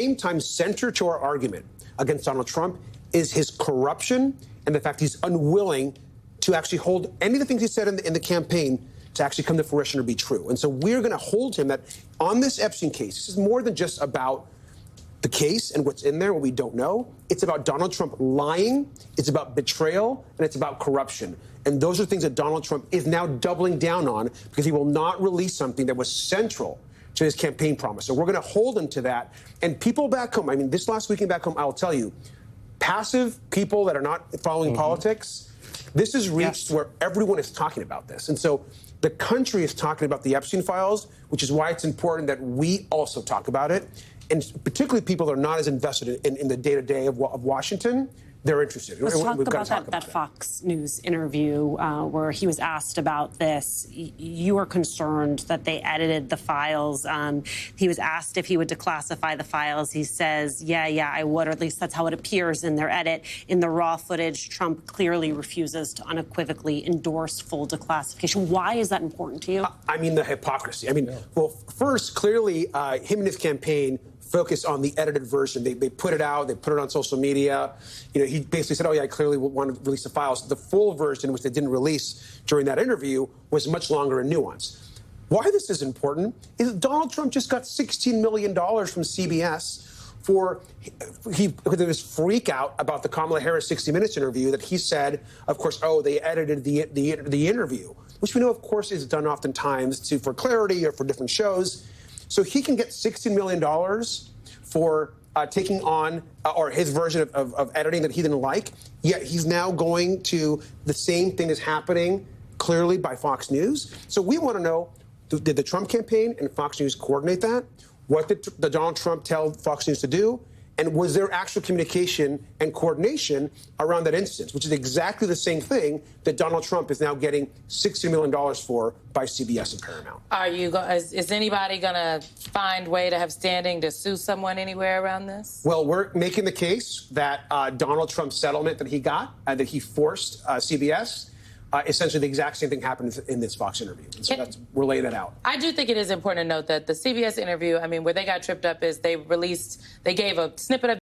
same time, center to our argument against Donald Trump is his corruption and the fact he's unwilling to actually hold any of the things he said in the campaign to actually come to fruition or be true. And so we're going to hold him that on this Epstein case, this is more than just about the case and what's in there, what we don't know. It's about Donald Trump lying, it's about betrayal, and it's about corruption. And those are things that Donald Trump is now doubling down on because he will not release something that was central to his campaign promise. So we're going to hold him to that. And people back home, I mean, this last weekend back home, I'll tell you, passive people that are not following politics, this has reached where everyone is talking about this. And so the country is talking about the Epstein files, which is why it's important that we also talk about it. And particularly people that are not as invested in the day-to-day of Washington, they're interested. Let's talk about that Fox News interview where he was asked about this. You were concerned that they edited the files. He was asked if he would declassify the files. He says, yeah, I would, or at least that's how it appears in their edit. In the raw footage, Trump clearly refuses to unequivocally endorse full declassification. Why is that important to you? I mean, the hypocrisy. I mean, well, first, clearly, him and his campaign focus on the edited version. They put it out. They put it on social media. You know, he basically said, oh, yeah, I clearly want to release the files. The full version, which they didn't release during that interview, was much longer and nuanced. Why this is important is that Donald Trump just got $16 million from CBS for his freak out about the Kamala Harris 60 Minutes interview that he said, of course, oh, they edited the interview, which we know, of course, is done oftentimes for clarity or for different shows. So he can get $16 million for taking on or his version of editing that he didn't like. Yet he's now going to the same thing is happening clearly by Fox News. So we want to know, did the Trump campaign and Fox News coordinate that? What did Donald Trump tell Fox News to do? And was there actual communication and coordination around that instance, which is exactly the same thing that Donald Trump is now getting $60 million for by CBS and Paramount? Are you? Is anybody going to find a way to have standing to sue someone anywhere around this? Well, we're making the case that Donald Trump's settlement that he got, that he forced CBS, essentially the exact same thing happened in this Fox interview. And so we're laying that out. I do think it is important to note that the CBS interview, I mean, where they got tripped up is they gave a snippet of